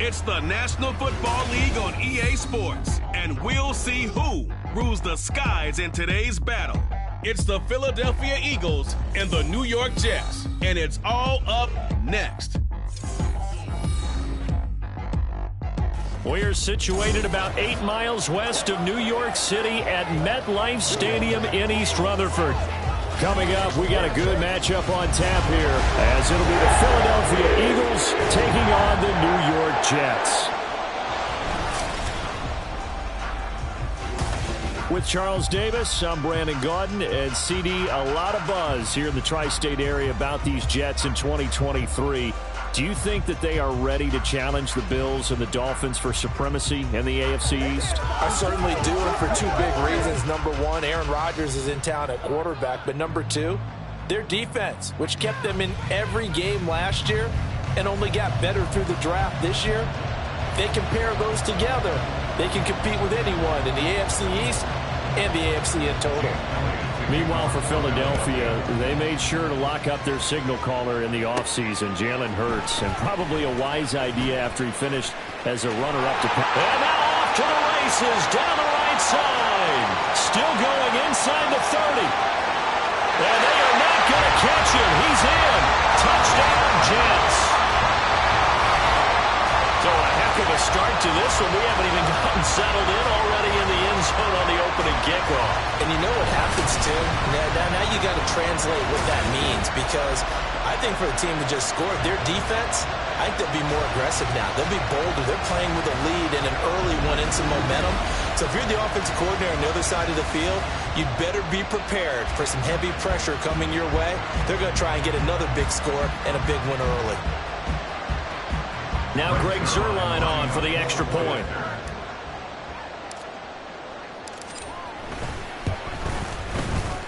It's the National Football League on EA Sports, and we'll see who rules the skies in today's battle. It's the Philadelphia Eagles and the New York Jets, and it's all up next. We're situated about 8 miles west of New York City at MetLife Stadium in East Rutherford. Coming up, we got a good matchup on tap here, as it'll be the Philadelphia Eagles taking on the New York Jets. With Charles Davis, I'm Brandon Gaudin, and CD, a lot of buzz here in the tri-state area about these Jets in 2023. Do you think that they are ready to challenge the Bills and the Dolphins for supremacy in the AFC East? I certainly do, and for two big reasons. Number one, Aaron Rodgers is in town at quarterback, but number two, their defense, which kept them in every game last year and only got better through the draft this year. They compare those together. They can compete with anyone in the AFC East and the AFC in total. Meanwhile, for Philadelphia, they made sure to lock up their signal caller in the offseason, Jalen Hurts, and probably a wise idea after he finished as a runner-up to... And now off to the races, down the right side. Still going inside the 30. And they are not going to catch him. He's in. Touchdown, Jets. So a heck of a start to this one. We haven't even gotten settled in already in the end zone on the opening kickoff. And you know what happens, Tim? Now you got to translate what that means, because I think for a team to just score, their defense, I think they'll be more aggressive now. They'll be bolder. They're playing with a lead and an early one and some momentum. So if you're the offensive coordinator on the other side of the field, you'd better be prepared for some heavy pressure coming your way. They're going to try and get another big score and a big one early. Now Greg Zuerlein on for the extra point.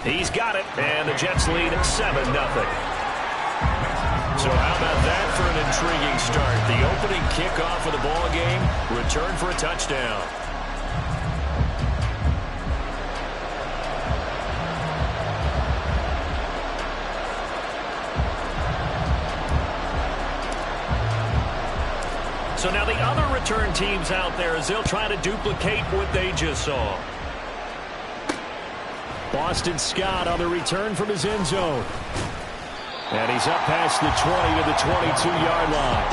He's got it, and the Jets lead 7-0. So how about that for an intriguing start? The opening kickoff of the ball game, return for a touchdown. So now the other return teams out there as they'll try to duplicate what they just saw. Boston Scott on the return from his end zone. And he's up past the 20 to the 22-yard line.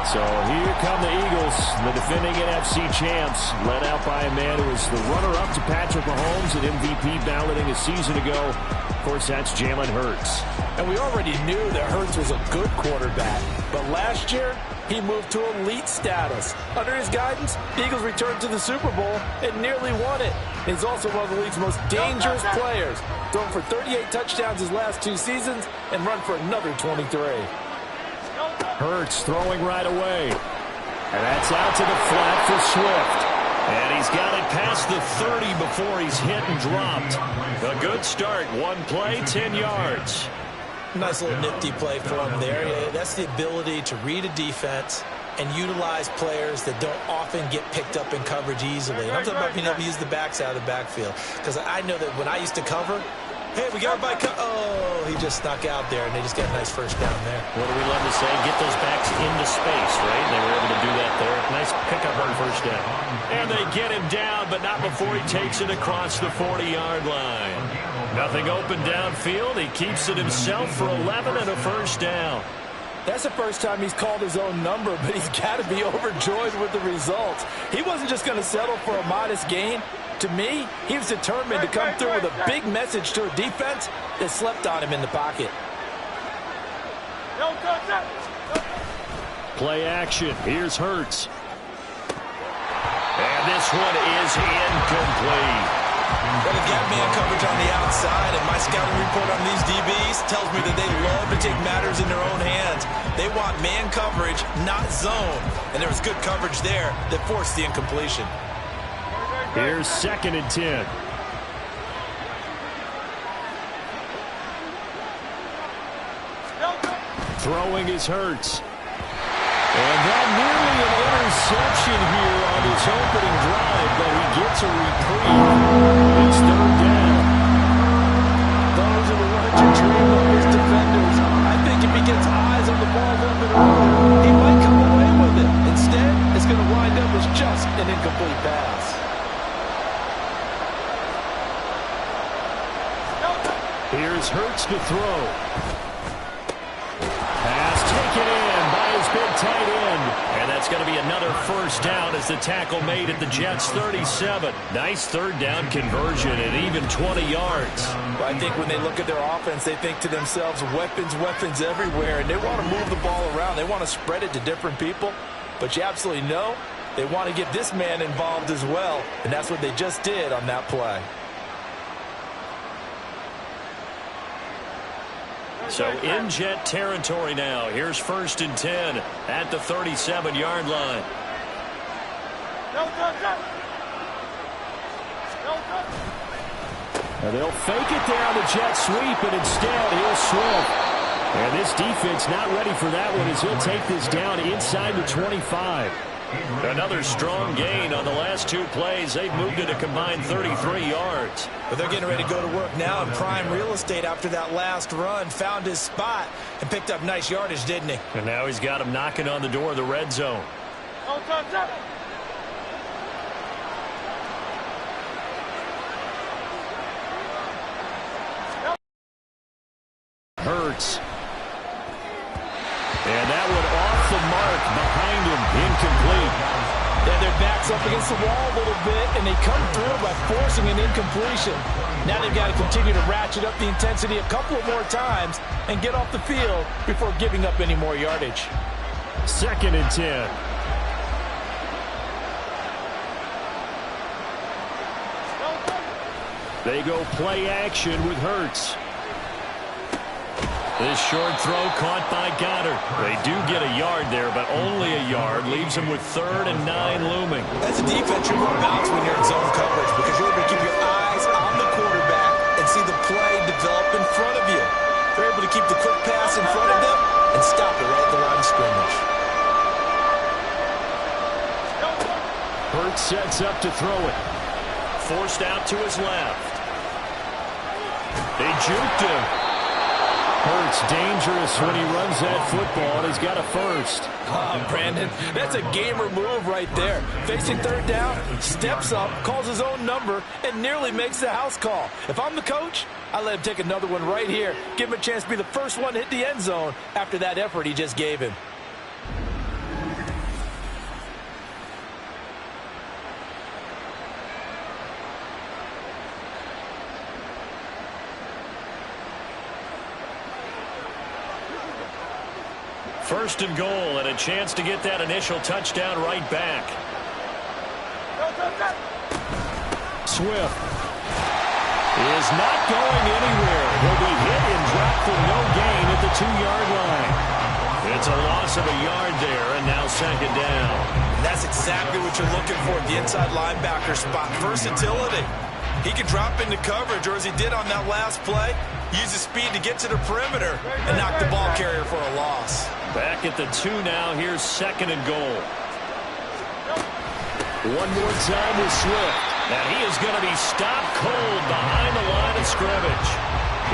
So here come the Eagles, the defending NFC champs, led out by a man who was the runner-up to Patrick Mahomes at MVP balloting a season ago. Of course, that's Jalen Hurts. And we already knew that Hurts was a good quarterback, but last year, he moved to elite status. Under his guidance, the Eagles returned to the Super Bowl and nearly won it. He's also one of the league's most dangerous players, throwing for 38 touchdowns his last 2 seasons and run for another 23. Hurts throwing right away. And that's out to the flat for Swift. And he's got it past the 30 before he's hit and dropped. A good start. One play, 10 yards. Nice little nifty play for him there. That's the ability to read a defense and utilize players that don't often get picked up in coverage easily. And I'm talking about being able to use the backs out of the backfield. Because I know that when I used to cover, hey, we got everybody. Oh, he just snuck out there, and they just got a nice first down there. What do we love to say? Get those backs into space, right? They were able to do that there. Nice pickup on first down. And they get him down, but not before he takes it across the 40-yard line. Nothing open downfield. He keeps it himself for 11 and a first down. That's the first time he's called his own number, but he's got to be overjoyed with the results. He wasn't just going to settle for a modest gain. To me, he was determined to come through with a big message to a defense that slept on him in the pocket. Play action. Here's Hurts. And this one is incomplete. But they've got man coverage on the outside, and my scouting report on these DBs tells me that they love to take matters in their own hands. They want man coverage, not zone. And there was good coverage there that forced the incompletion. Here's 2nd and 10. Throwing is Hurts. And that nearly an interception here on his opening drive, but he gets a reprieve. It's 3rd down. Those are the ones you dream of as defenders. I think if he gets eyes on the ball a little bit earlier, he might come away with it. Instead, Here's Hurts to throw. Pass taken in by his big tight end. And that's going to be another first down as the tackle made at the Jets' 37. Nice third down conversion at even 20 yards. Well, I think when they look at their offense, they think to themselves, weapons, weapons everywhere. And they want to move the ball around. They want to spread it to different people. But you absolutely know they want to get this man involved as well. And that's what they just did on that play. So in Jet territory now. Here's 1st and 10 at the 37-yard line. Now they'll fake it there on the jet sweep, and instead he'll Swift. And this defense not ready for that one as he'll take this down inside the 25. Another strong gain on the last 2 plays. They've moved it a combined 33 yards. But they're getting ready to go to work now in prime real estate after that last run. Found his spot and picked up nice yardage, didn't he? And now he's got him knocking on the door of the red zone. Hurts. And that one off the mark behind him, incomplete. Yeah, their back's up against the wall a little bit, and they come through by forcing an incompletion. Now they've got to continue to ratchet up the intensity a couple of more times and get off the field before giving up any more yardage. 2nd and 10. They go play action with Hurts. This short throw caught by Goddard. They do get a yard there, but only a yard. Leaves them with 3rd and 9 looming. As a defense, you're going to bounce when you're in zone coverage because you're able to keep your eyes on the quarterback and see the play develop in front of you. They're able to keep the quick pass in front of them and stop it right at the line of scrimmage. Hurts sets up to throw it. Forced out to his left. They juked him. Hurts dangerous when he runs that football, and he's got a first. Oh, Brandon, that's a gamer move right there. Facing 3rd down, steps up, calls his own number, and nearly makes the house call. If I'm the coach, I let him take another one right here. Give him a chance to be the first one to hit the end zone after that effort he just gave him. First and goal, and a chance to get that initial touchdown right back. Swift is not going anywhere. He'll be hit and dropped for no gain at the 2-yard line. It's a loss of a yard there, and now 2nd down. And that's exactly what you're looking for at the inside linebacker spot. Versatility. He can drop into coverage, or as he did on that last play, use his speed to get to the perimeter and knock the ball carrier for a loss. Back at the 2 now. Here's 2nd and goal. One more time with Swift. And he is going to be stopped cold behind the line of scrimmage.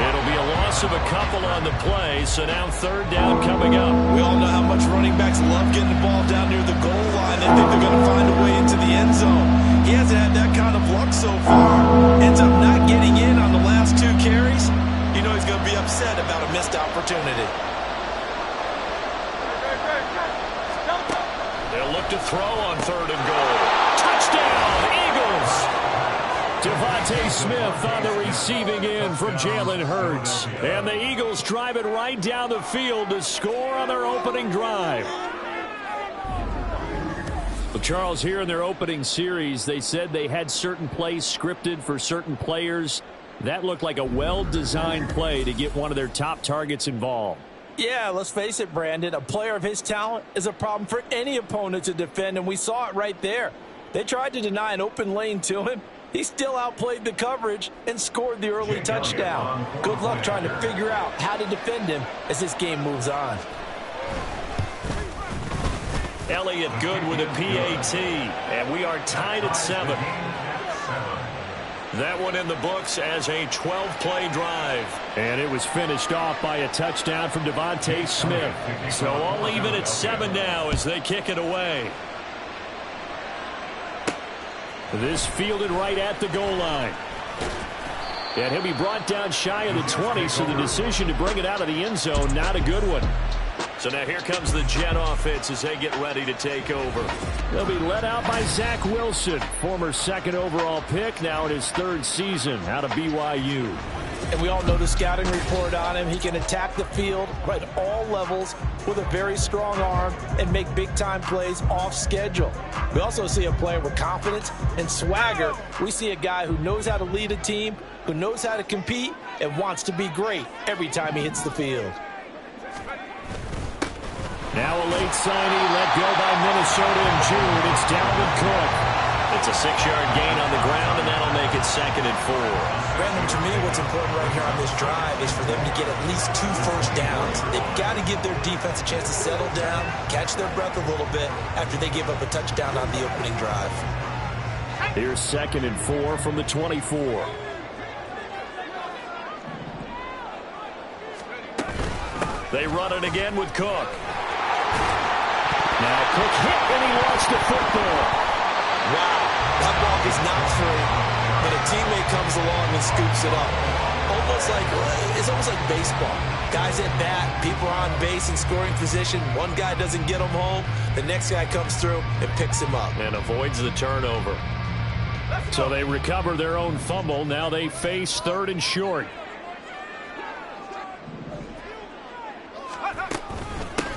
It'll be a loss of a couple on the play, so now 3rd down coming up. We all know how much running backs love getting the ball down near the goal line. They think they're going to find a way into the end zone. He hasn't had that kind of luck so far. Ends up not getting in on the last 2 carries. You know he's going to be upset about a missed opportunity. They'll look to throw on 3rd and goal. Touchdown, Eagles! Devontae Smith on the receiving end from Jalen Hurts. And the Eagles drive it right down the field to score on their opening drive. Well, Charles, here in their opening series, they said they had certain plays scripted for certain players. That looked like a well-designed play to get one of their top targets involved. Yeah, let's face it, Brandon. A player of his talent is a problem for any opponent to defend, and we saw it right there. They tried to deny an open lane to him. He still outplayed the coverage and scored the early touchdown. Good luck trying to figure out how to defend him as this game moves on. Elliott good with a PAT, and we are tied at 7. That one in the books as a 12-play drive. And it was finished off by a touchdown from Devontae Smith. So all even at 7 now as they kick it away. This fielded right at the goal line. And he'll be brought down shy of the 20, so the decision to bring it out of the end zone, not a good one. So now here comes the Jet offense as they get ready to take over. They'll be led out by Zach Wilson, former second overall pick, now in his third season out of BYU. And we all know the scouting report on him. He can attack the field at all levels with a very strong arm and make big-time plays off schedule. We also see a player with confidence and swagger. We see a guy who knows how to lead a team, who knows how to compete, and wants to be great every time he hits the field. Now a late signing let go by Minnesota in June. It's Dalvin Cook. It's a 6-yard gain on the ground, and that'll make it 2nd and 4. Brandon, to me, what's important right here on this drive is for them to get at least 2 first downs. They've got to give their defense a chance to settle down, catch their breath a little bit after they give up a touchdown on the opening drive. Here's 2nd and 4 from the 24. They run it again with Cook. Now Cook hit and he lost the football. Wow, that ball is not free, but a teammate comes along and scoops it up. It's almost like baseball. Guys at bat, people are on base in scoring position. One guy doesn't get him home, the next guy comes through and picks him up. And avoids the turnover. So they recover their own fumble. Now they face 3rd and short.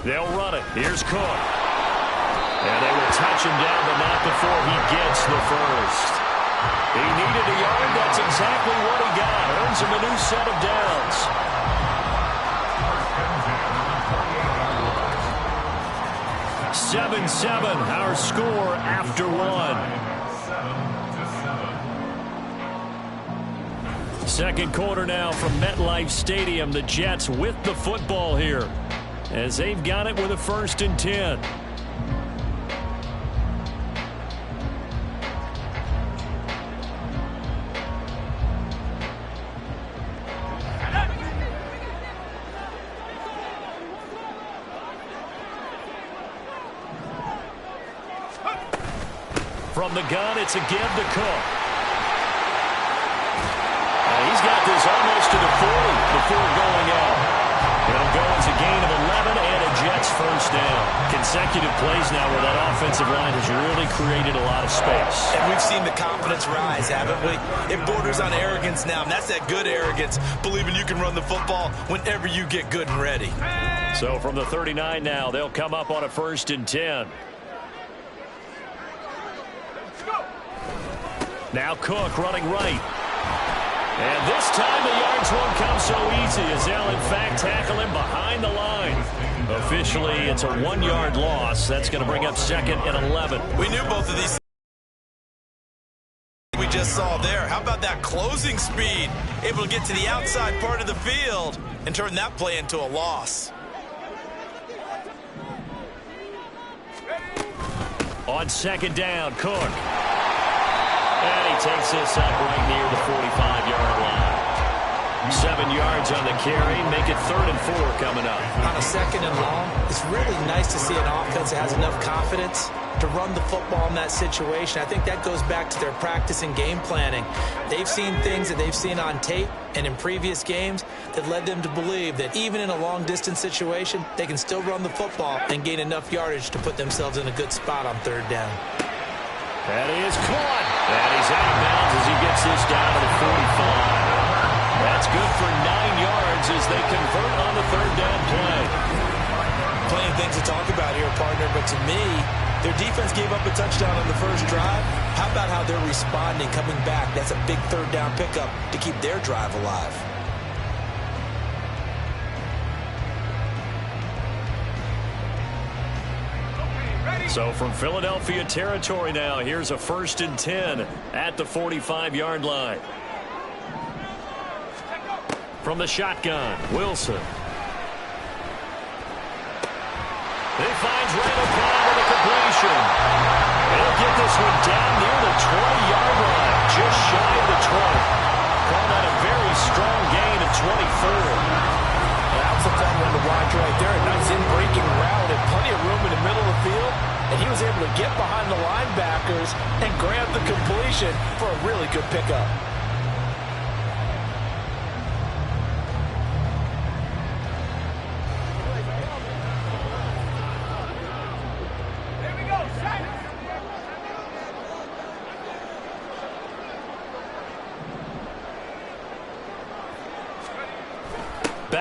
They'll run it. Here's Cook. And they will touch him down, but not before he gets the first. He needed a yard. That's exactly what he got. Earns him a new set of downs. Seven, our score after 1. Second quarter now from MetLife Stadium. The Jets with the football here, as they've got it with a 1st and 10. From the gun, it's a give to Cook. He's got this almost to the 40 before going out. It'll go as a gain of 11 and a Jets first down. Consecutive plays now where that offensive line has really created a lot of space. And we've seen the confidence rise, haven't we? It borders on arrogance now, and that's that good arrogance, believing you can run the football whenever you get good and ready. So from the 39 now, they'll come up on a 1st and 10. Now Cook running right. And this time the yards won't come so easy, as they'll in fact tackle him behind the line. Officially, it's a 1-yard loss. That's going to bring up 2nd and 11. We knew both of these we just saw there. How about that closing speed? Able to get to the outside part of the field and turn that play into a loss. On 2nd down, Cook. And he takes this up right near the 45-yard line. 7 yards on the carry. Make it 3rd and 4 coming up. On a 2nd and long, it's really nice to see an offense that has enough confidence to run the football in that situation. I think that goes back to their practice and game planning. They've seen things that they've seen on tape and in previous games that led them to believe that even in a long-distance situation, they can still run the football and gain enough yardage to put themselves in a good spot on 3rd down. That is caught. And he's out of bounds as he gets this down to the 45. That's good for 9 yards as they convert on the 3rd down play. Plenty of things to talk about here, partner, but to me, their defense gave up a touchdown on the first drive. How about how they're responding, coming back? That's a big 3rd down pickup to keep their drive alive. So from Philadelphia territory now, here's a 1st and 10 at the 45-yard line. From the shotgun, Wilson. He finds Randall Cobb with a completion. He'll get this one down near the 20-yard line, just shy of the 20. Call that a very strong gain of 24. That was a fun one to watch right there. A nice in-breaking route and plenty of room in the middle of the field. And he was able to get behind the linebackers and grab the completion for a really good pickup.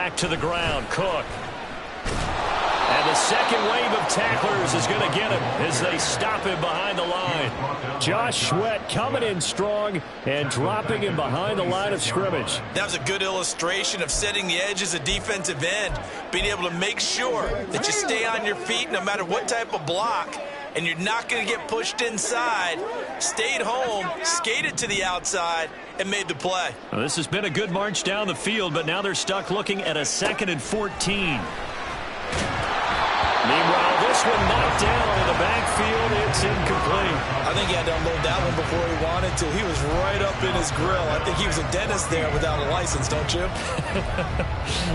back to the ground. Cook. And the second wave of tacklers is going to get him as they stop him behind the line. Josh Sweat coming in strong and dropping him behind the line of scrimmage. That was a good illustration of setting the edge as a defensive end, being able to make sure that you stay on your feet no matter what type of block, and you're not going to get pushed inside. Stayed home, skated to the outside, and made the play. Well, this has been a good march down the field, but now they're stuck looking at a 2nd and 14. Meanwhile, this one knocked down in the backfield. It's incomplete. I think he had to unload that one before he wanted to. He was right up in his grill. I think he was a dentist there without a license, don't you?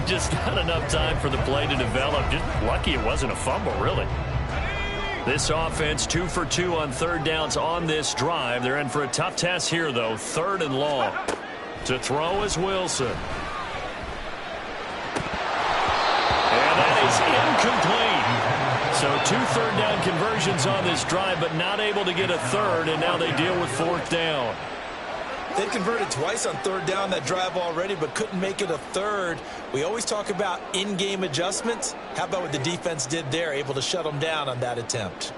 Just not enough time for the play to develop. Just lucky it wasn't a fumble, really. This offense 2 for 2 on 3rd downs on this drive. They're in for a tough test here, though. 3rd and long. To throw is Wilson. And that is incomplete. So 2 3rd down conversions on this drive, but not able to get a 3rd, and now they deal with 4th down. They converted twice on 3rd down that drive already, but couldn't make it a 3rd. We always talk about in-game adjustments. How about what the defense did there, able to shut them down on that attempt?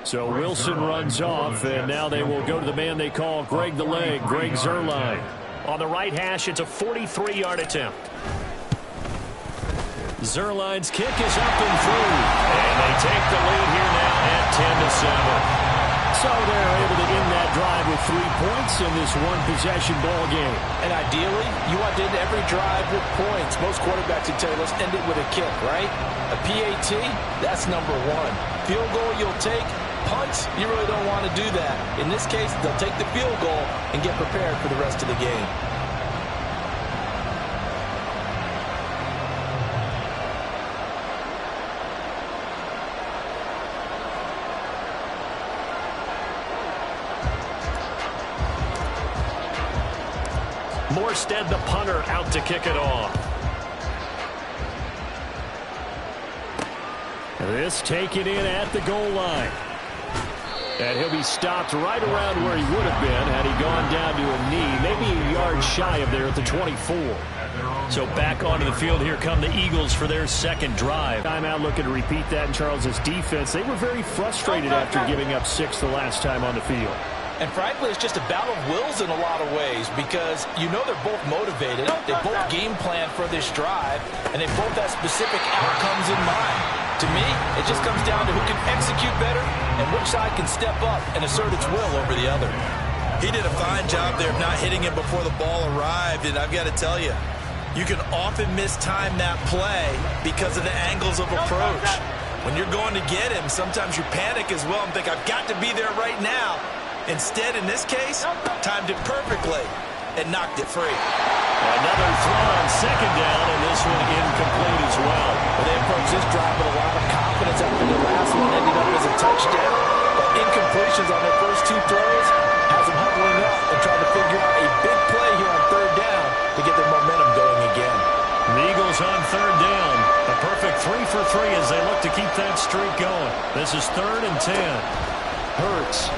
So Wilson runs off, and now they will go to the man they call Greg the Leg, Greg Zuerlein. On the right hash, it's a 43-yard attempt. Zuerlein's kick is up and through. And they take the lead here now at 10-7. So they're able to end that drive with 3 points in this one-possession ball game. And ideally, you want to end every drive with points. Most quarterbacks would tell you, let's end it with a kick, right? A PAT, that's number 1. Field goal you'll take. Punts, you really don't want to do that. In this case, they'll take the field goal and get prepared for the rest of the game. Morstead, the punter, out to kick it off. This taken in at the goal line. And he'll be stopped right around where he would have been had he gone down to a knee, maybe a yard shy of there at the 24. So back onto the field, here come the Eagles for their 2nd drive. Timeout looking to repeat that in Charles's defense. They were very frustrated after giving up 6 the last time on the field. And frankly, it's just a battle of wills in a lot of ways because you know they're both motivated. They both game plan for this drive, and they both have specific outcomes in mind. To me, it just comes down to who can execute better and which side can step up and assert its will over the other. He did a fine job there of not hitting him before the ball arrived, and I've got to tell you, you can often mistime that play because of the angles of approach. When you're going to get him, sometimes you panic as well and think, I've got to be there right now. Instead, in this case, timed it perfectly and knocked it free. Another throw on 2nd down, and this one incomplete as well. They approached this drive with a lot of confidence after the last one ended up as a touchdown. But incompletions on their first 2 throws has them huddling up and trying to figure out a big play here on 3rd down to get their momentum going again. The Eagles on 3rd down. A perfect 3 for 3 as they look to keep that streak going. This is 3rd and 10. Hurts.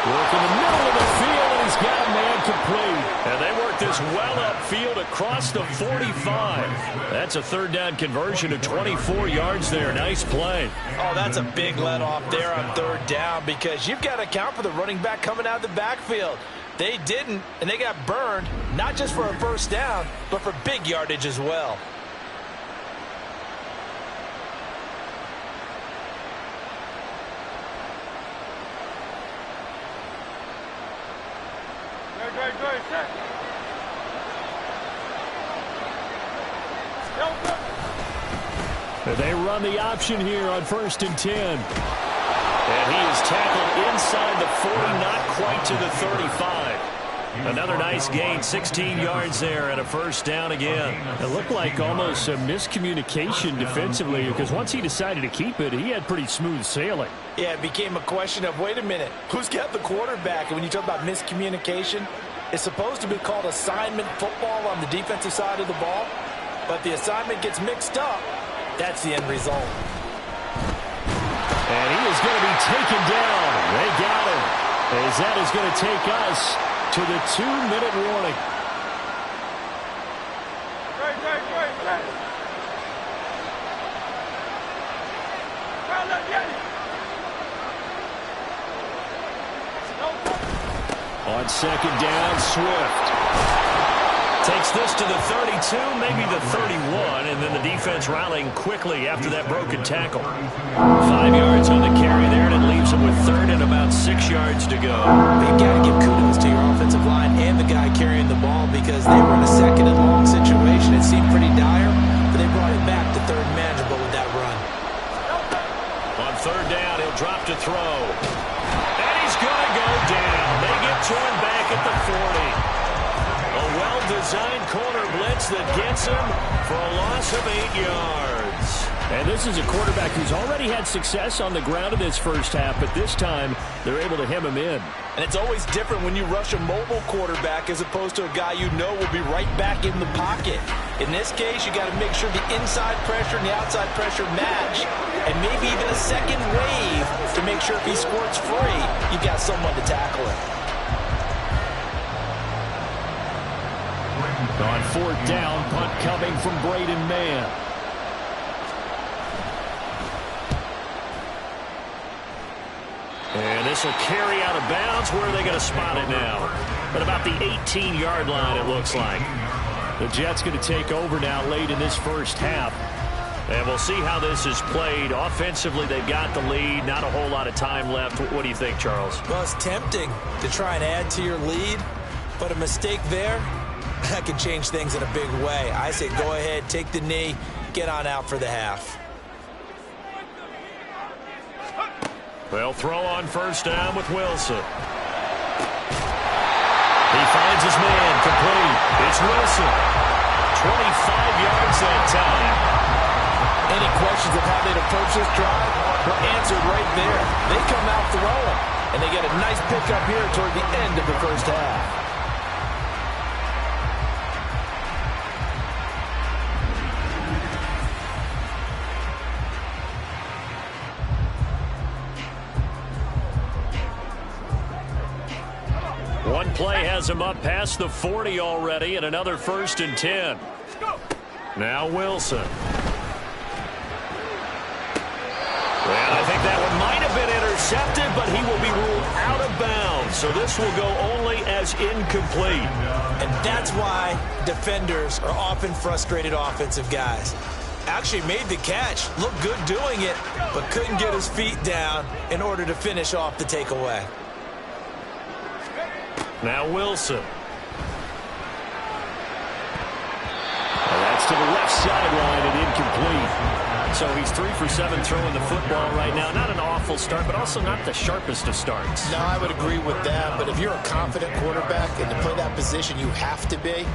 Work in the middle of the field, and he's got a man complete. And they work this well upfield across the 45. That's a 3rd down conversion of 24 yards there. Nice play. Oh, that's a big let off there on 3rd down because you've got to account for the running back coming out of the backfield. They didn't, and they got burned, not just for a 1st down, but for big yardage as well. They run the option here on 1st and 10. And he is tackled inside the 40, not quite to the 35. Another nice gain, 16 yards there and a 1st down again. It looked like almost a miscommunication defensively because once he decided to keep it, he had pretty smooth sailing. Yeah, it became a question of, wait a minute, who's got the quarterback? And when you talk about miscommunication, it's supposed to be called assignment football on the defensive side of the ball. But the assignment gets mixed up. That's the end result. And he is going to be taken down. They got him. as that is going to take us to the 2-minute warning. On second down, Swift takes this to the 32, maybe the 31, and then the defense rallying quickly after that broken tackle. 5 yards on the carry there, and it leaves them with third and about 6 yards to go. You've got to give kudos to your offensive line and the guy carrying the ball because they were in a second and long situation. It seemed pretty dire, but they brought it back to third and manageable with that run. On third down, he'll drop to throw. And he's going to go down. They get to him back at the 40. A well-designed corner blitz that gets him for a loss of 8 yards. And this is a quarterback who's already had success on the ground in this first half, but this time they're able to hem him in. And it's always different when you rush a mobile quarterback as opposed to a guy you know will be right back in the pocket. In this case, you got to make sure the inside pressure and the outside pressure match, and maybe even a second wave to make sure if he squirts free, you've got someone to tackle him. On fourth down, punt coming from Braden Mann. And this will carry out of bounds. Where are they going to spot it now? At about the 18-yard line, it looks like. The Jets going to take over now late in this first half. And we'll see how this is played. Offensively, they've got the lead. Not a whole lot of time left. What do you think, Charles? Well, it's tempting to try and add to your lead, but a mistake there, that can change things in a big way. I say go ahead, take the knee, get on out for the half. They'll throw on first down with Wilson. He finds his man, complete. It's Wilson. 25 yards that time. Any questions of how they'd approach this drive? Were answered right there. They come out throwing, and they get a nice pickup here toward the end of the first half. One play has him up past the 40 already, and another 1st and 10. Now Wilson. And I think that one might have been intercepted, but he will be ruled out of bounds. So this will go only as incomplete. And that's why defenders are often frustrated offensive guys. Actually made the catch, looked good doing it, but couldn't get his feet down in order to finish off the takeaway. Now Wilson. And that's to the left sideline and incomplete. So he's 3 for 7 throwing the football right now. Not an awful start, but also not the sharpest of starts. No, I would agree with that. But if you're a confident quarterback and to play that position, you have to be.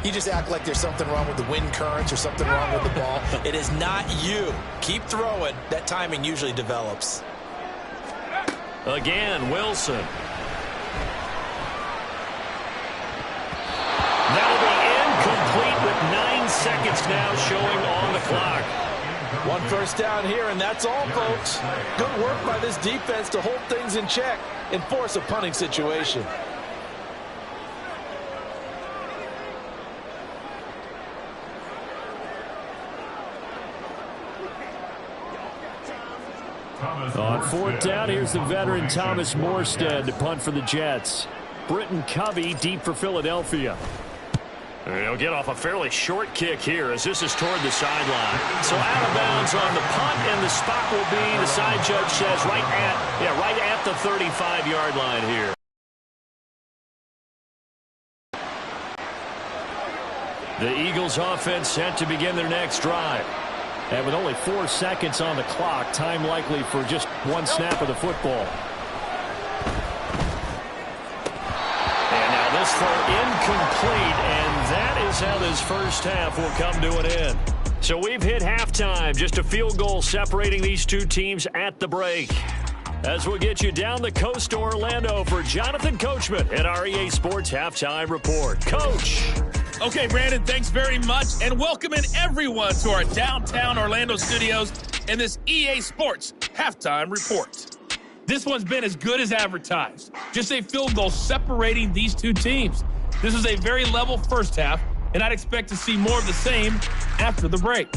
You just act like there's something wrong with the wind currents or something wrong with the ball. It is not you. Keep throwing. That timing usually develops. Again, Wilson. That'll be incomplete with 9 seconds now showing on the clock. 1 first down here, and that's all, folks. Good work by this defense to hold things in check and force a punting situation. On fourth down, here's the veteran Thomas Morstead to punt for the Jets. Britton Covey deep for Philadelphia. He'll get off a fairly short kick here as this is toward the sideline. So out of bounds on the punt, and the spot will be, the side judge says, right at the 35-yard line here. The Eagles offense set to begin their next drive. And with only 4 seconds on the clock, time likely for just 1 snap of the football. And now this throw incomplete, and that is how this first half will come to an end. So we've hit halftime, just a field goal separating these two teams at the break. As we'll get you down the coast to Orlando for Jonathan Coachman at our EA Sports Halftime Report. Coach. Okay, Brandon, thanks very much, and welcoming everyone to our downtown Orlando studios in this EA Sports Halftime Report. This one's been as good as advertised. Just a field goal separating these two teams. This is a very level first half, and I'd expect to see more of the same after the break.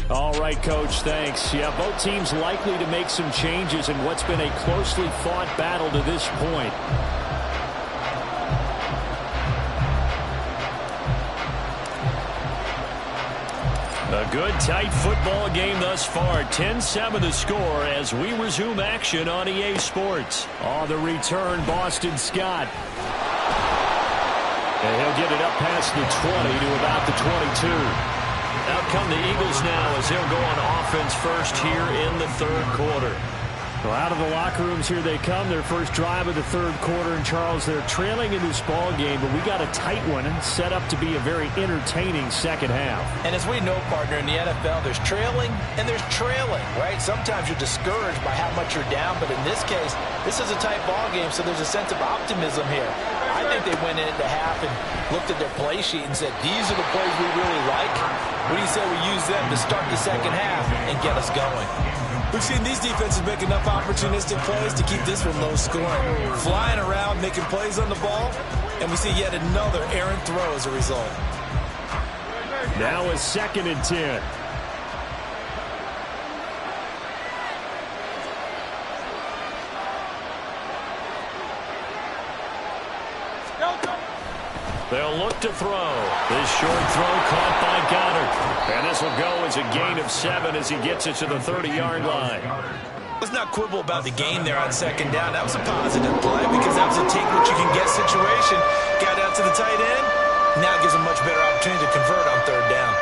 All right, Coach, thanks. Yeah, both teams likely to make some changes in what's been a closely fought battle to this point. A good, tight football game thus far. 10-7 the score as we resume action on EA Sports. On the return, Boston Scott. And he'll get it up past the 20 to about the 22. Out come the Eagles now as they'll go on offense first here in the third quarter. Well, out of the locker rooms here they come. Their first drive of the third quarter. And, Charles, they're trailing in this ball game, but we got a tight one and set up to be a very entertaining second half. And as we know, partner, in the NFL, there's trailing and there's trailing, right? Sometimes you're discouraged by how much you're down, but in this case, this is a tight ball game, so there's a sense of optimism here. I think they went into half and looked at their play sheet and said, these are the plays we really like. What do you say we use them to start the second half and get us going? We've seen these defenses make enough opportunistic plays to keep this one low scoring. Flying around, making plays on the ball, and we see yet another errant throw as a result. Now a 2nd and 10. They'll look to throw. This short throw caught by Goddard. And this will go as a gain of 7 as he gets it to the 30-yard line. Let's not quibble about the gain there on second down. That was a positive play because that was a take-what-you-can-get situation. Got out to the tight end. Now gives a much better opportunity to convert on third down.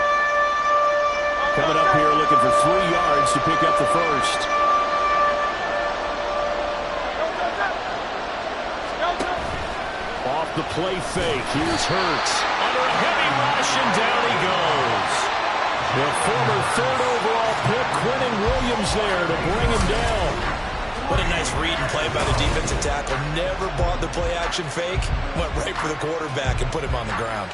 Coming up here looking for 3 yards to pick up the first. Off the play fake. Here's Hurts. Under a heavy rush, and down he goes. The former 3rd overall pick, Quentin Williams there to bring him down. What a nice read and play by the defensive tackle. Never bought the play-action fake. Went right for the quarterback and put him on the ground.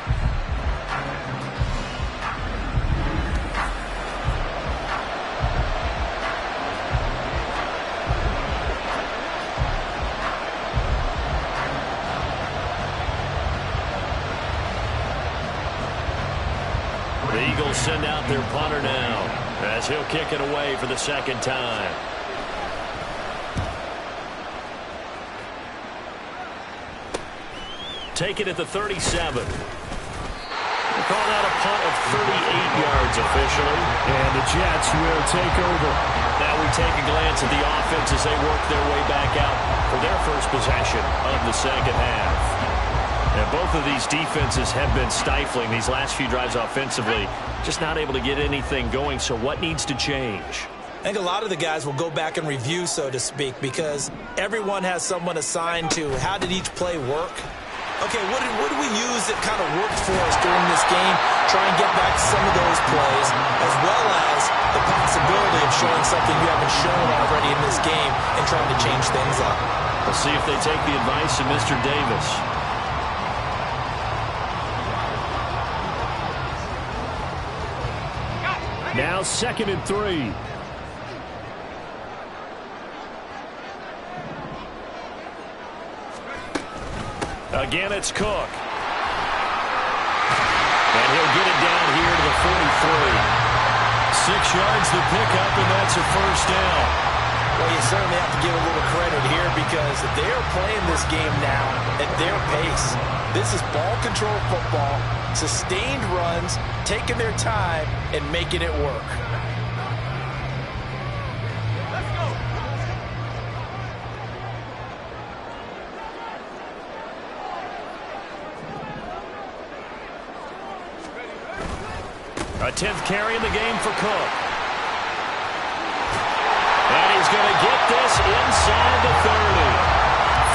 The Eagles send out their punter now as he'll kick it away for the second time. Take it at the 37. They call that a punt of 38 yards officially. And the Jets will take over. Now we take a glance at the offense as they work their way back out for their first possession of the second half. And both of these defenses have been stifling these last few drives offensively. Just not able to get anything going. So what needs to change? I think a lot of the guys will go back and review, so to speak, because everyone has someone assigned to how did each play work. Okay, what do we use that kind of worked for us during this game? Try and get back some of those plays, as well as the possibility of showing something you haven't shown already in this game and trying to change things up. We'll see if they take the advice of Mr. Davis. Now 2nd and 3. Again, it's Cook. And he'll get it down here to the 43. 6 yards to pick up, and that's a first down. Well, you certainly have to give a little credit here because they are playing this game now at their pace. This is ball control football, sustained runs, taking their time, and making it work. A 10th carry in the game for Cook. And he's going to get this inside the 30.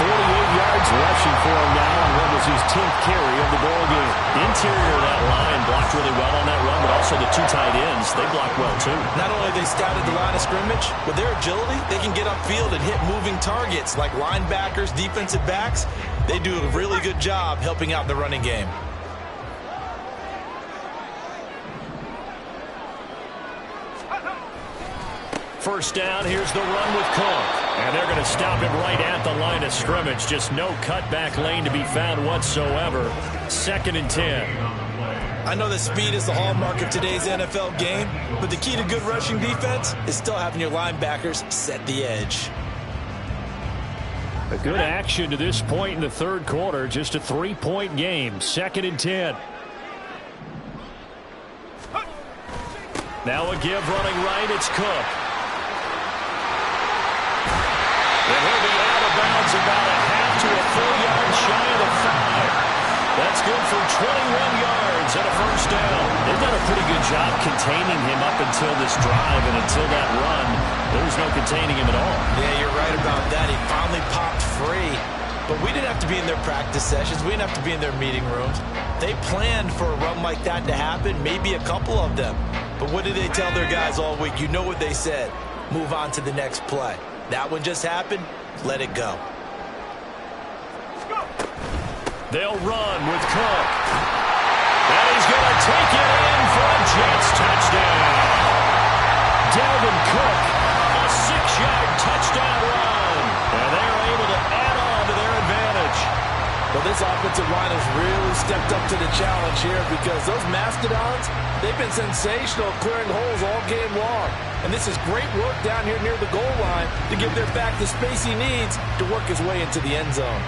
48 yards rushing for him now on what was his 10th carry of the ball game. The interior of that line blocked really well on that run, but also the 2 tight ends, they blocked well too. Not only they scouted the line of scrimmage, with their agility, they can get upfield and hit moving targets like linebackers, defensive backs. They do a really good job helping out the running game. First down, here's the run with Cook. And they're going to stop him right at the line of scrimmage. Just no cutback lane to be found whatsoever. 2nd and 10. I know that speed is the hallmark of today's NFL game, but the key to good rushing defense is still having your linebackers set the edge. A good action to this point in the third quarter. Just a 3-point game. 2nd and 10. Now a give running right. It's Cook. And he'll be out of bounds about a half to a full yard shy of the 5. That's good for 21 yards and a first down. They've done a pretty good job containing him up until this drive, and until that run, there was no containing him at all. Yeah, you're right about that. He finally popped free. But we didn't have to be in their practice sessions. We didn't have to be in their meeting rooms. They planned for a run like that to happen, maybe a couple of them. But what did they tell their guys all week? You know what they said. Move on to the next play. That one just happened. Let it go. They'll run with Cook. And he's going to take it in for a Jets touchdown. Dalvin Cook, a 6-yard touchdown run. And they're able to add on to their advantage. Well, this offensive line has really stepped up to the challenge here because those Mastodons, they've been sensational clearing holes all game long. And this is great work down here near the goal line to give their back the space he needs to work his way into the end zone.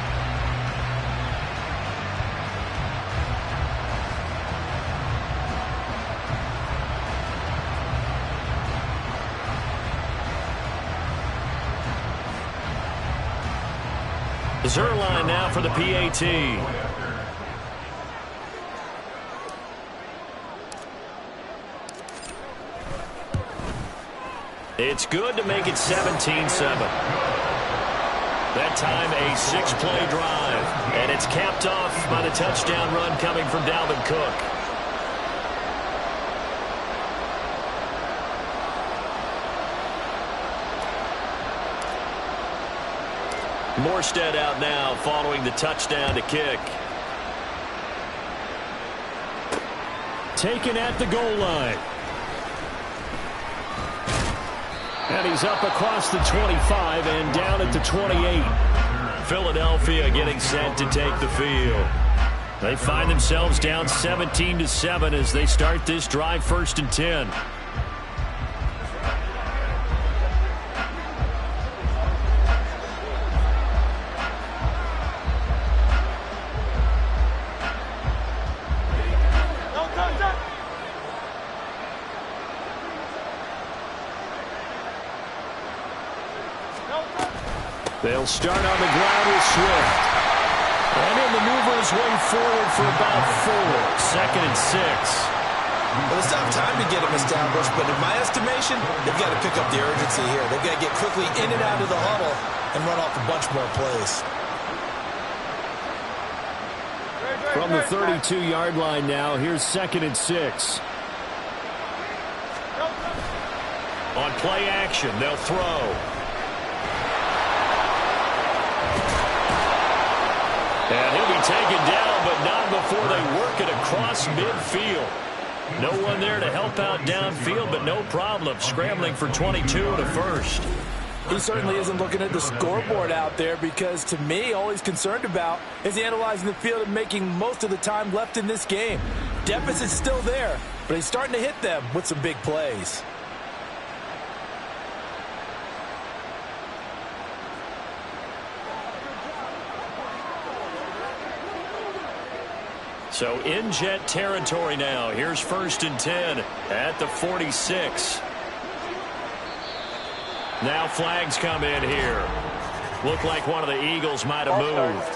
Zerline now for the PAT. It's good to make it 17-7. That time a 6-play drive. And it's capped off by the touchdown run coming from Dalvin Cook. Morstead out now following the touchdown to kick. Taken at the goal line. And he's up across the 25 and down at the 28. Philadelphia getting set to take the field. They find themselves down 17-7 as they start this drive 1st and 10. They'll start on the ground with Swift. And he'll maneuver his way forward for about 4. 2nd and 6. Well, it's not time to get him established, but in my estimation, they've got to pick up the urgency here. They've got to get quickly in and out of the huddle and run off a bunch more plays. From the 32-yard line now, here's 2nd and 6. On play action, they'll throw. And he'll be taken down, but not before they work it across midfield. No one there to help out downfield, but no problem. Scrambling for 22 and a first. He certainly isn't looking at the scoreboard out there because, to me, all he's concerned about is analyzing the field and making most of the time left in this game. Deficit's still there, but he's starting to hit them with some big plays. So in Jet territory now. Here's 1st and 10 at the 46. Now flags come in here. Looked like one of the Eagles might have moved.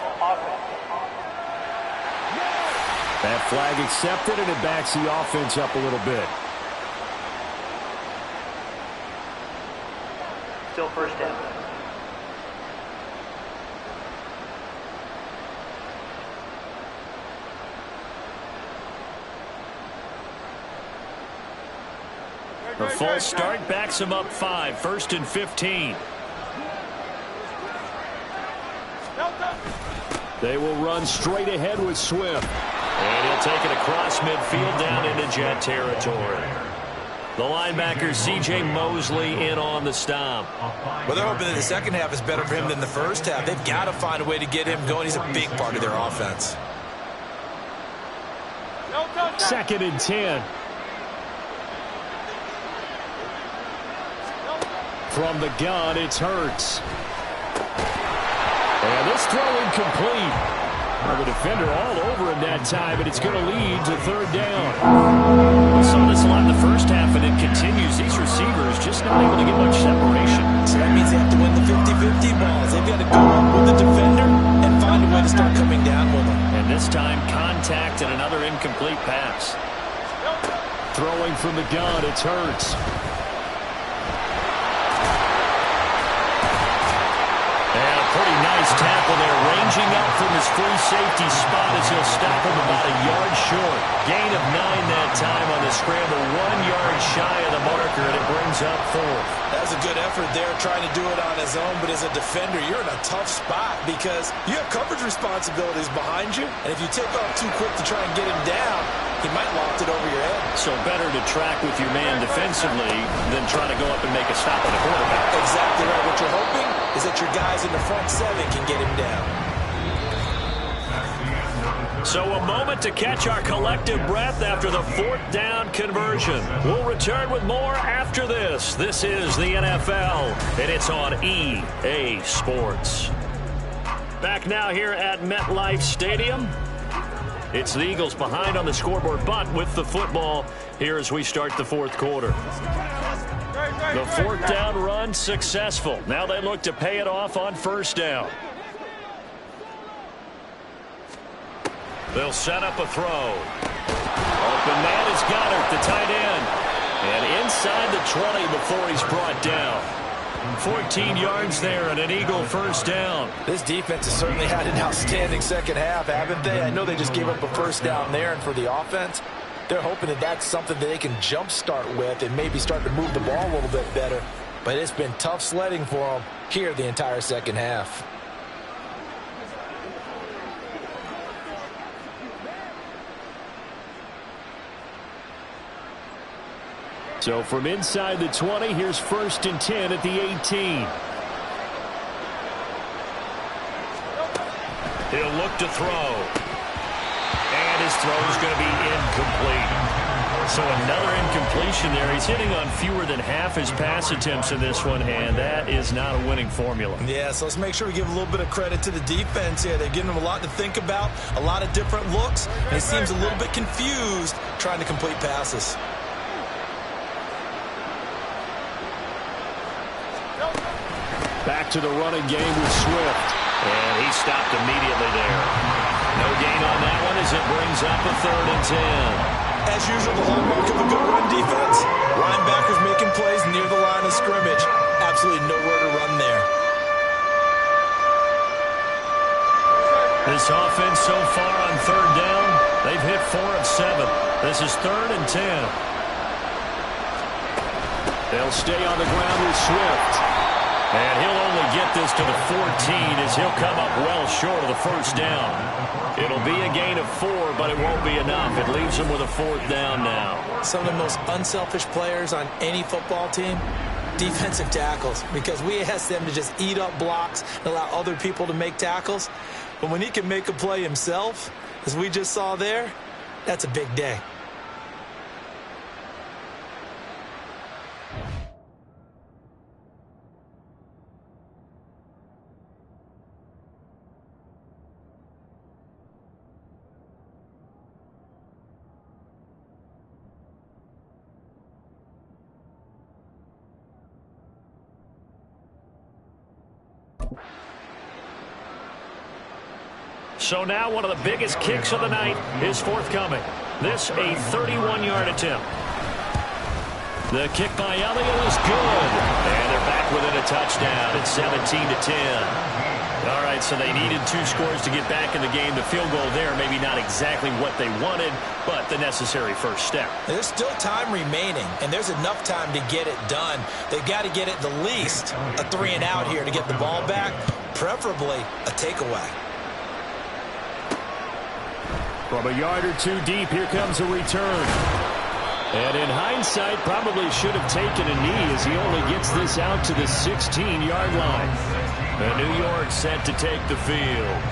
That flag accepted, and it backs the offense up a little bit. Still 1st down. A false start backs him up 5. 1st and 15. They will run straight ahead with Swift. And he'll take it across midfield down into Jet territory. The linebacker, C.J. Mosley, in on the stop. Well, they're hoping that the second half is better for him than the first half. They've got to find a way to get him going. He's a big part of their offense. 2nd and 10. From the gun, it's Hurts. And this throw incomplete. Well, the defender all over him that time, and it's going to lead to 3rd down. We saw this a lot in the first half, and it continues. These receivers just not able to get much separation. So that means they have to win the 50-50 balls. They've got to go up with the defender and find a way to start coming down with them. And this time, contact and another incomplete pass. Throwing from the gun, it's Hurts. Pretty nice tackle there, ranging up from his free safety spot as he'll stop him about a yard short. Gain of 9 that time on the scramble, 1 yard shy of the marker, and it brings up 4th. That was a good effort there, trying to do it on his own, but as a defender, you're in a tough spot because you have coverage responsibilities behind you, and if you take off too quick to try and get him down, he might loft it over your head. So better to track with your man defensively than try to go up and make a stop at the quarterback. Exactly right. What you're hoping is that your guys in the front 7 can get him down. So a moment to catch our collective breath after the 4th down conversion. We'll return with more after this. This is the NFL, and it's on EA Sports. Back now here at MetLife Stadium. It's the Eagles behind on the scoreboard, but with the football here as we start the 4th quarter. The 4th down run successful. Now they look to pay it off on 1st down. They'll set up a throw. Open man is Goddard, the tight end. And inside the 20 before he's brought down. 14 yards there and an Eagle 1st down. This defense has certainly had an outstanding second half, haven't they? I know they just gave up a 1st down there, and for the offense, they're hoping that that's something that they can jumpstart with and maybe start to move the ball a little bit better. But it's been tough sledding for them here the entire second half. So from inside the 20, here's 1st and 10 at the 18. He'll look to throw. And his throw is going to be incomplete. So another incompletion there. He's hitting on fewer than half his pass attempts in this one, and that is not a winning formula. Yeah, so let's make sure we give a little bit of credit to the defense here. They're giving him a lot to think about, a lot of different looks, and he seems a little bit confused trying to complete passes. Back to the running game with Swift. And he stopped immediately there. No gain on that one as it brings up a 3rd and 10. As usual, the hallmark of a good run defense. Linebackers making plays near the line of scrimmage. Absolutely nowhere to run there. This offense so far on 3rd down, they've hit 4 of 7. This is 3rd and 10. They'll stay on the ground with Swift. And he'll only get this to the 14 as he'll come up well short of the 1st down. It'll be a gain of 4, but it won't be enough. It leaves him with a 4th down now. Some of the most unselfish players on any football team, defensive tackles, because we ask them to just eat up blocks and allow other people to make tackles. But when he can make a play himself, as we just saw there, that's a big day. So now one of the biggest kicks of the night is forthcoming. This a 31-yard attempt. The kick by Elliott is good. And they're back within a touchdown. It's 17-10. All right, so they needed 2 scores to get back in the game. The field goal there, maybe not exactly what they wanted, but the necessary first step. There's still time remaining, and there's enough time to get it done. They've got to get it the least a 3 and out here to get the ball back, preferably a takeaway. From a yard or 2 deep, here comes a return. And in hindsight, probably should have taken a knee as he only gets this out to the 16-yard line. And New York set to take the field.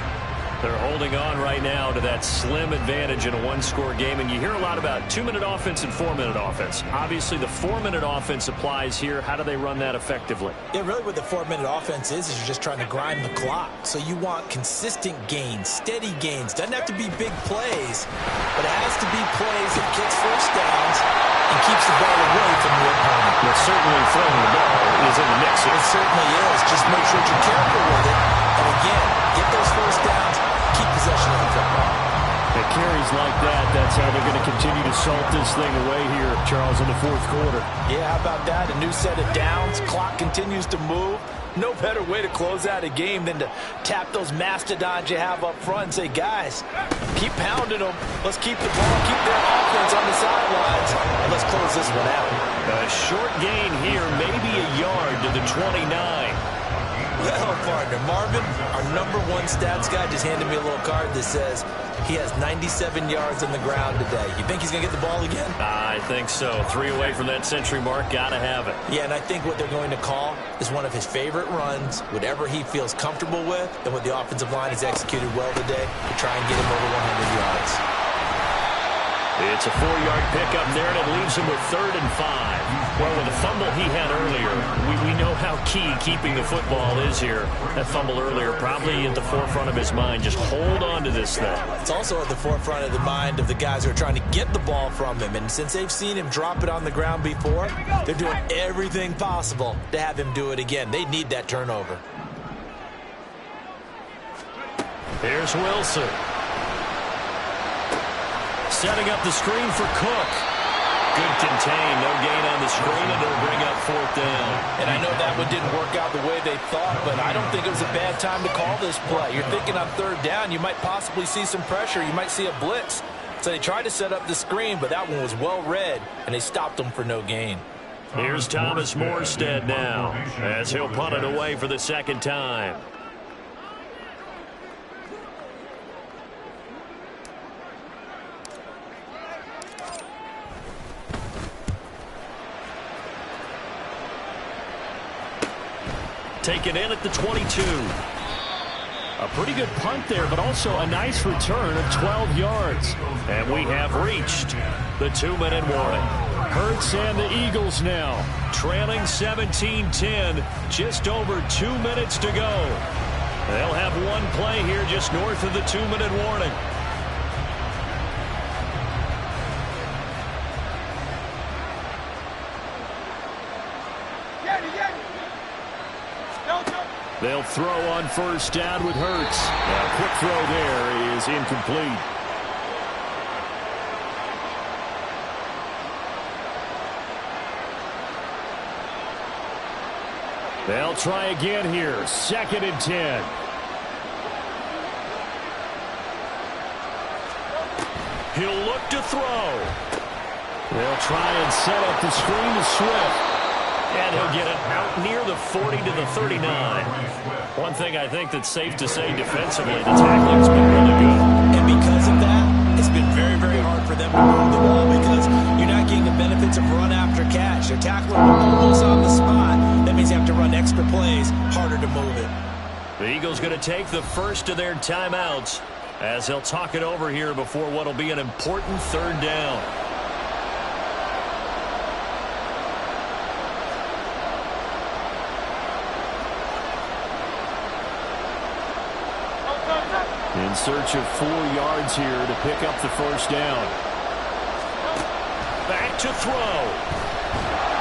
They're holding on right now to that slim advantage in a one-score game. And you hear a lot about 2-minute offense and 4-minute offense. Obviously, the 4-minute offense applies here. How do they run that effectively? Yeah, really what the 4-minute offense is you're just trying to grind the clock. So you want consistent gains, steady gains. Doesn't have to be big plays, but it has to be plays that gets first downs and keeps the ball away from the opponent. But certainly throwing the ball is in the mix. It certainly is. Just make sure you're careful with it. And again, get those first downs, keep possession of the football. At carries like that, that's how they're going to continue to salt this thing away here, Charles, in the fourth quarter. Yeah, how about that? A new set of downs. Clock continues to move. No better way to close out a game than to tap those mastodons you have up front and say, guys, keep pounding them. Let's keep the ball, keep their offense on the sidelines, and let's close this one out. A short gain here, maybe a yard to the 29. Well, partner, Marvin, our #1 stats guy, just handed me a little card that says he has 97 yards on the ground today. You think he's going to get the ball again? I think so. 3 away from that century mark. Got to have it. Yeah, and I think what they're going to call is one of his favorite runs, whatever he feels comfortable with, and what the offensive line has executed well today to try and get him over 100 yards. It's a 4-yard pickup there, and it leaves him with 3rd and 5. Well, with the fumble he had earlier, we know how key keeping the football is here. That fumble earlier probably at the forefront of his mind. Just hold on to this thing. It's also at the forefront of the mind of the guys who are trying to get the ball from him. And since they've seen him drop it on the ground before, they're doing everything possible to have him do it again. They need that turnover. Here's Wilson. Setting up the screen for Cook. Good contain. No gain on the screen, and it'll bring up 4th down. And I know that one didn't work out the way they thought, but I don't think it was a bad time to call this play. You're thinking on 3rd down, you might possibly see some pressure. You might see a blitz. So they tried to set up the screen, but that one was well read, and they stopped them for no gain. Here's Thomas Morstead now, as he'll punt it away for the 2nd time. Taken in at the 22. A pretty good punt there, but also a nice return of 12 yards. And we have reached the 2-minute warning. Hurts and the Eagles now trailing 17-10. Just over 2 minutes to go. They'll have one play here just north of the 2-minute warning. They'll throw on 1st down with Hurts. A quick throw there is incomplete. They'll try again here. 2nd and 10. He'll look to throw. They'll try and set up the screen to Swift. And he'll get it out near the 40 to the 39. One thing I think that's safe to say defensively, the tackling's been really good. And because of that, it's been very, very hard for them to move the ball because you're not getting the benefits of run after catch. They're tackling almost on the spot. That means you have to run extra plays, harder to move it. The Eagles going to take the first of their timeouts as they'll talk it over here before what will be an important 3rd down. In search of 4 yards here to pick up the 1st down. Back to throw.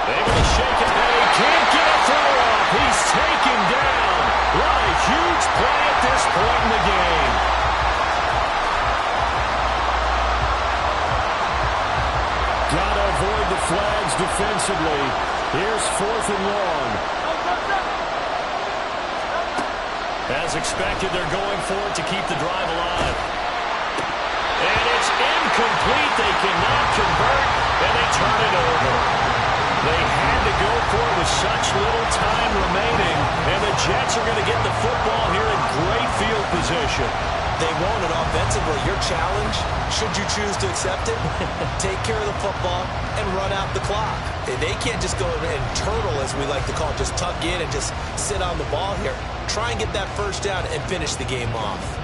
Able to shake it. They can't get a throw off. He's taken down. What a huge play at this point in the game. Got to avoid the flags defensively. Here's 4th and long. As expected, they're going for it to keep the drive alive. And it's incomplete. They cannot convert, and they turn it over. They had to go for it with such little time remaining, and the Jets are going to get the football here in great field position. They won't, and offensively, your challenge, should you choose to accept it, take care of the football and run out the clock. They can't just go and turtle, as we like to call it, just tuck in and just sit on the ball here. Try and get that first down and finish the game off.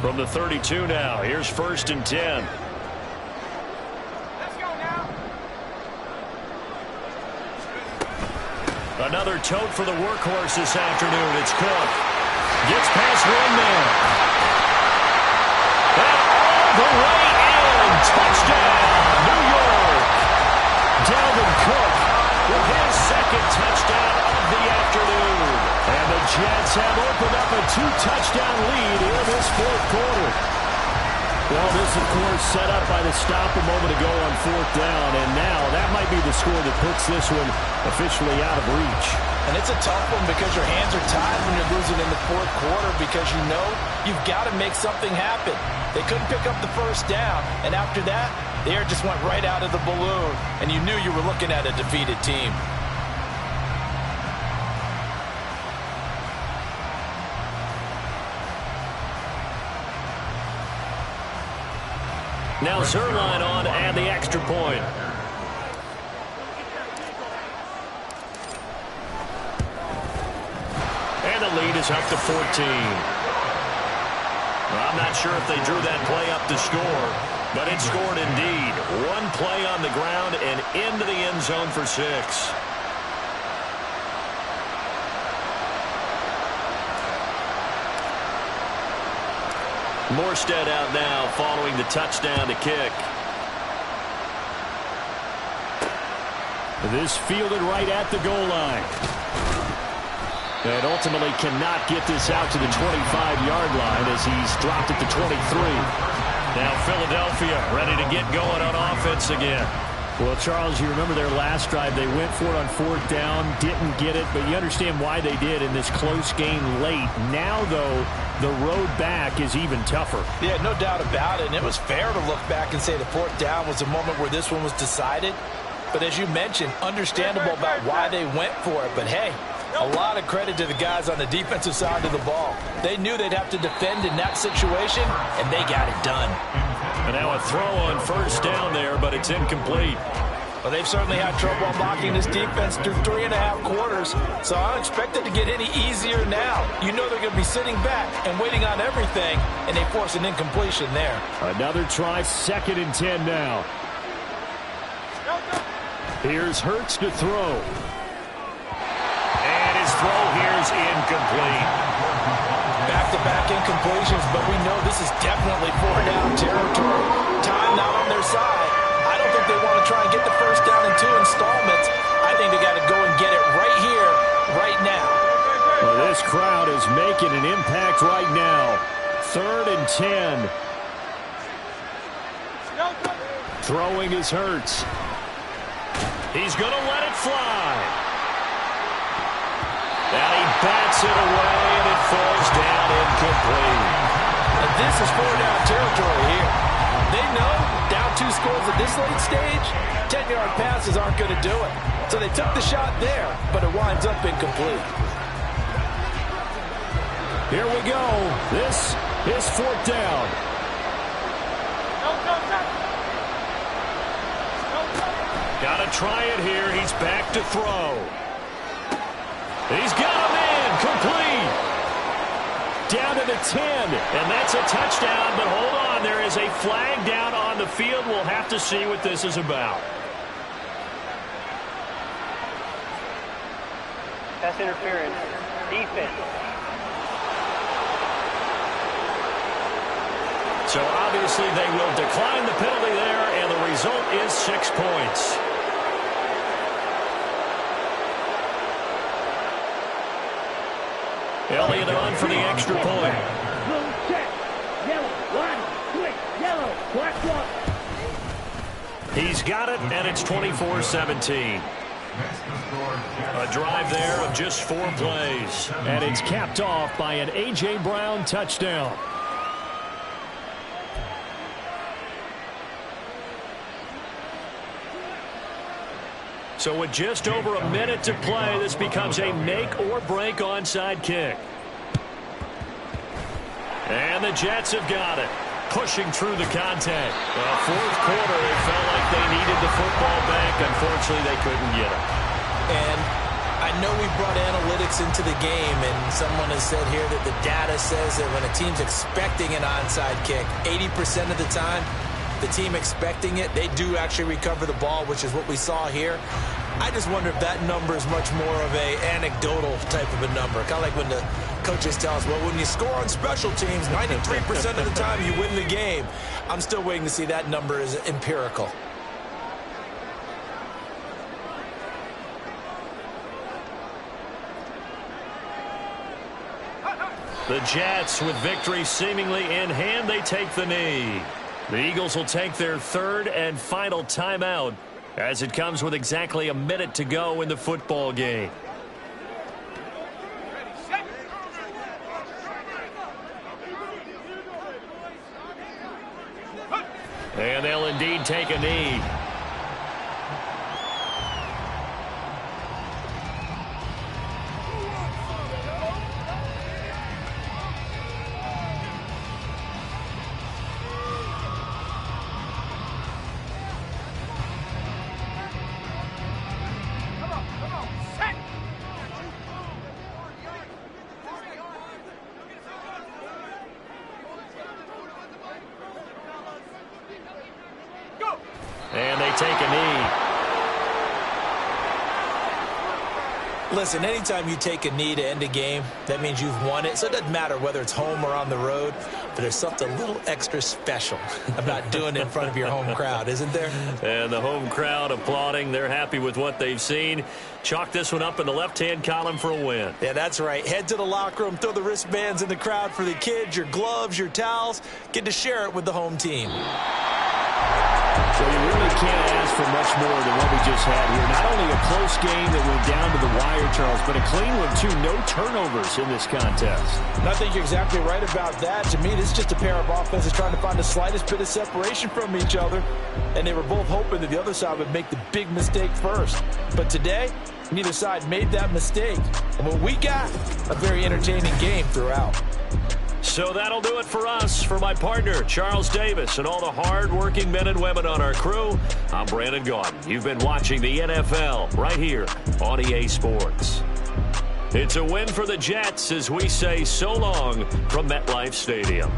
From the 32 now, here's 1st and 10. Let's go now. Another tote for the workhorse this afternoon. It's Cook. Gets past one man. And all the way in. Touchdown, New York. Dalvin Cook with his 2nd touchdown of the afternoon. And the Jets have opened up a 2-touchdown lead in this 4th quarter. Well, this, of course, set up by the stop a moment ago on 4th down, and now that might be the score that puts this one officially out of reach. And it's a tough one because your hands are tied when you're losing in the 4th quarter because you know you've got to make something happen. They couldn't pick up the first down, and after that, the air just went right out of the balloon, and you knew you were looking at a defeated team. Now Zerline on and the extra point. And the lead is up to 14. Well, I'm not sure if they drew that play up to score, but it scored indeed. One play on the ground and into the end zone for 6. Morstead out now following the touchdown to kick. This fielded right at the goal line. And ultimately cannot get this out to the 25-yard line as he's dropped at the 23. Now Philadelphia ready to get going on offense again. Well, Charles, you remember their last drive. They went for it on 4th down, didn't get it, but you understand why they did in this close game late. Now, though, the road back is even tougher. Yeah, no doubt about it. And it was fair to look back and say the 4th down was the moment where this one was decided. But as you mentioned, understandable about why they went for it. But, hey, a lot of credit to the guys on the defensive side of the ball. They knew they'd have to defend in that situation, and they got it done. And now a throw on 1st down there, but it's incomplete. Well, they've certainly had trouble unlocking this defense through 3.5 quarters, so I don't expect it to get any easier now. You know they're going to be sitting back and waiting on everything, and they force an incompletion there. Another try, 2nd and 10 now. Here's Hurts to throw. And his throw here's incomplete. Back-to-back incompletions, but we know this is definitely 4-down territory. Time not on their side. I don't think they want to try and get the first down in 2 installments. I think they got to go and get it right here, right now. Well, this crowd is making an impact right now. 3rd and 10. Throwing is Hurts. He's going to let it fly. And he bats it away, and it falls down incomplete. And this is 4-down territory here. They know down 2 scores at this late stage, 10-yard passes aren't going to do it. So they took the shot there, but it winds up incomplete. Here we go. This is 4th down. Got to try it here. He's back to throw. He's got him in. Complete. Down to the 10. And that's a touchdown. But hold on. There is a flag down on the field. We'll have to see what this is about. Pass interference. Defense. So obviously they will decline the penalty there, and the result is 6 points. Elliott on for the extra point. Blue check. Yellow. Line. Switch. Yellow. Black one. He's got it, and it's 24-17. A drive there of just 4 plays. And it's capped off by an A.J. Brown touchdown. So with just over a minute to play, this becomes a make-or-break onside kick. And the Jets have got it, pushing through the contact. Well, fourth quarter, it felt like they needed the football back. Unfortunately, they couldn't get it. And I know we brought analytics into the game, and someone has said here that the data says that when a team's expecting an onside kick, 80% of the time, the team expecting it, they do actually recover the ball, which is what we saw here. I just wonder if that number is much more of a anecdotal type of a number. Kind of like when the coaches tell us, well, when you score on special teams, 93% of the time you win the game. I'm still waiting to see that number is empirical. The Jets, with victory seemingly in hand, they take the knee. The Eagles will take their third and final timeout as it comes with exactly a minute to go in the football game. And they'll indeed take a knee. And they take a knee. Listen, anytime you take a knee to end a game, that means you've won it. So it doesn't matter whether it's home or on the road, but there's something a little extra special about doing it in front of your home crowd, isn't there? And the home crowd applauding. They're happy with what they've seen. Chalk this one up in the left-hand column for a win. Yeah, that's right. Head to the locker room, throw the wristbands in the crowd for the kids, your gloves, your towels. Get to share it with the home team. So you really can't ask for much more than what we just had here. Not only a close game that went down to the wire, Charles, but a clean one, too. No turnovers in this contest. And I think you're exactly right about that. To me, this is just a pair of offenses trying to find the slightest bit of separation from each other. And they were both hoping that the other side would make the big mistake first. But today, neither side made that mistake. And what we got, a very entertaining game throughout. So that'll do it for us. For my partner, Charles Davis, and all the hard-working men and women on our crew, I'm Brandon Gaudin. You've been watching the NFL right here on EA Sports. It's a win for the Jets as we say so long from MetLife Stadium.